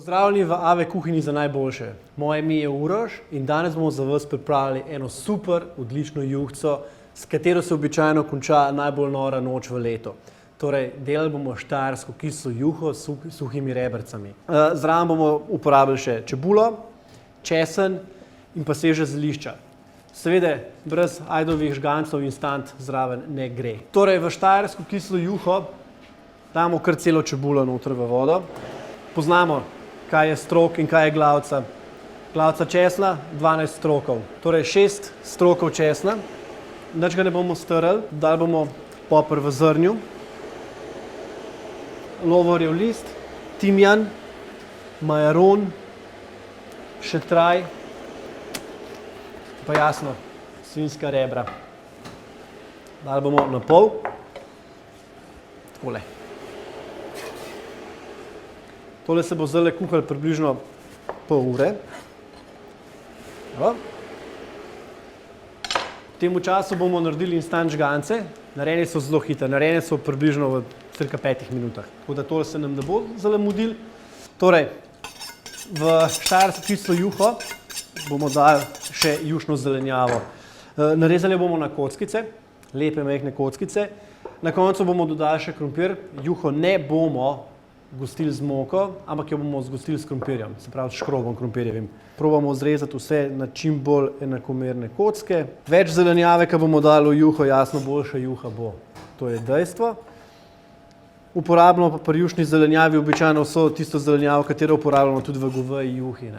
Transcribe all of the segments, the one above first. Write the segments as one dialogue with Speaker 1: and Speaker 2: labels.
Speaker 1: Pozdravljeni v AV kuhinji za najboljše. Moje ime je Uroš in danes bomo za vas pripravili eno super, odlično juhico, s katero se običajno konča najbolj nora noč v letu. Torej, delali bomo štajersko kislo juho s suhimi rebrcami. Zraven bomo uporabili še čebulo, česen in pa sveže zelišča. Seveda, brez ajdovih žgancev instant zraven ne gre. Torej, v štajersko kislo juho damo kar celo čebulo noter v vodo. Poznamo, kaj je strok in kaj je glavica. Glavica česna, 12 strokov. Torej 6 strokov česna. Nič ga ne bomo strli, dali bomo poper v zrnju, lovorjev list, timijan, majaron, šetraj, pa jasno, svinjska rebra. Dali bomo na pol. Takole. Tole se bo zdaj kuhalo približno pol ure. V tem času bomo naredili instant žgance. Narejene so zelo hitre, narejene so približno v cirka 5 minutah. Tako da tole se nam ne bo zdaj mudilo. Torej, v štajersko kislo juho bomo dali še jušno zelenjavo. Narezali bomo na kockice, lepe majhne kockice. Na koncu bomo dodali še krompir. Juho ne bomo gostili z moko, ampak jo bomo zgostili s krompirjem, se pravi s škrobom krompirjevim. Probamo zrezati vse na čim bolj enakomerne kocke. Več zelenjave, ki bomo dali v juho, jasno boljša juha bo. To je dejstvo. Uporabljamo pa pri jušni zelenjavi običajno vso tisto zelenjavo, katero uporabljamo tudi v goveji juhi.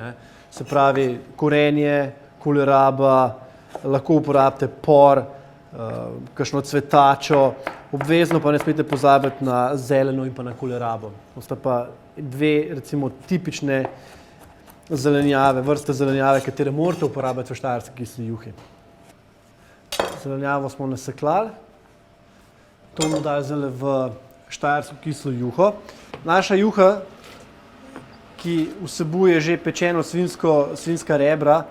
Speaker 1: Se pravi korenje, koleraba, lahko uporabite por, kakšno cvetačo. Obvezno pa ne smete pozabiti na zeleno in pa na kolerabo. To sta pa dve, recimo, tipične zelenjave, vrste zelenjave, katere morate uporabiti v štajerski kisli juhi. Zelenjavo smo nasekljali. To bomo dali zdaj v štajersko kislo juho. Naša juha, ki vsebuje že pečeno svinjska rebra,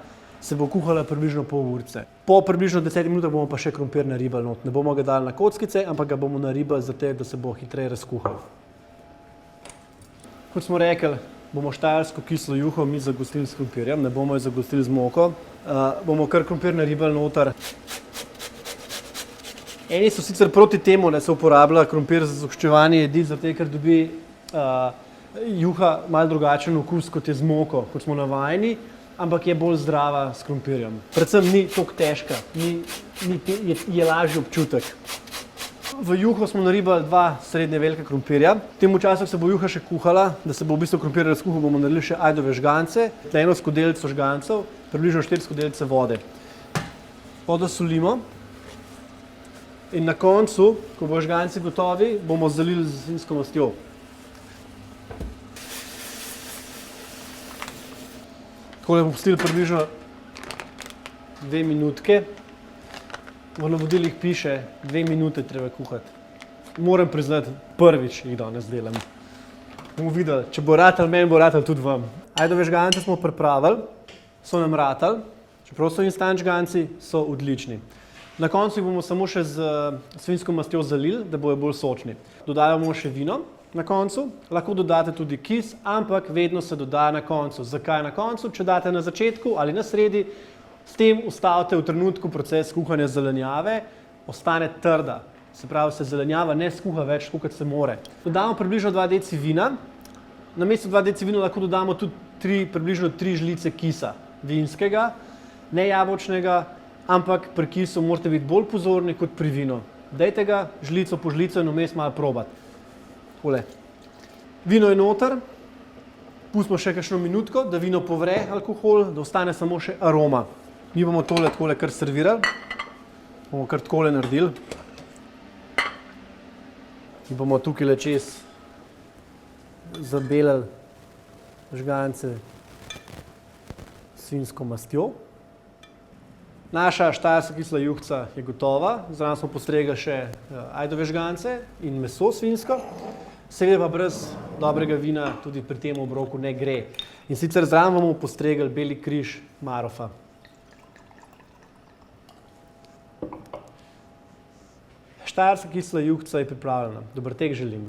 Speaker 1: se bo kuhala približno pol urice. Po približno 10 minutah bomo pa še krompir naribali not. Ne bomo ga dali na kockice, ampak ga bomo naribali zato, da se bo hitreje razkuhal. Kot smo rekli, bomo štajersko kislo juho mi zagostili s krompirjem, ne bomo jo zagostili z moko. Bomo kar krompir naribali noter. Eni so sicer proti temu, da se uporablja krompir za zgoščevanje jedi, zato ker dobi juha malo drugačen okus, kot je z moko, kot smo navajeni, ampak je bolj zdrava s krompirjem. Predvsem ni toliko težka, je lažji občutek. V juho smo naribali 2 srednje velika krompirja. V tem času se bo juha še kuhala, da se bo v bistvu krompir razkuhal, bomo naredili še ajdove žgance, eno skodelico žgancev, približno 4 skodelice vode. Vodo solimo in na koncu, ko bo žganci gotovi, bomo zalili z svinjsko mastjo. Takole bomo pustili približno 2 minutke. V navodilih piše 2 minute treba kuhati. Moram priznati, prvič jih danes delam. Bomo videli, če bo ratal meni, bo ratal tudi vam. Ajdove žgance smo pripravili, so nam ratali. Čeprav so instant žganci, so odlični. Na koncu jih bomo samo še z svinjsko mastjo zalili, da bojo bolj sočni. Dodali bomo še vino. Na koncu, lahko dodate tudi kis, ampak vedno se doda na koncu. Zakaj na koncu? Če date na začetku ali na sredi, s tem ustavite v trenutku proces kuhanja zelenjave, ostane trda. Se pravi, se zelenjava ne skuha več, tako kot se more. Dodamo približno 2 deci vina. Namesto 2 deci vina lahko dodamo tudi približno 3 žlice kisa vinskega, ne jabolčnega, ampak pri kisu morate biti bolj pozorni kot pri vinu. Dajte ga žlico po žlico in vmes malo probati. Vino je noter, pustimo še kakšno minutko, da vino povre alkohol, da ostane samo še aroma. Mi bomo tole takole kar servirali, bomo kar takole naredili. In bomo tukaj čez zabelili žgance s svinjsko mastjo. Naša štajerska kisla juhica je gotova, zraven smo postregli še ajdove žgance in meso svinjsko. Seveda pa brez dobrega vina tudi pri tem obroku ne gre. In sicer zraven bomo postregli beli križ Marofa. Štajerska kisla juhica je pripravljena. Dober tek želim.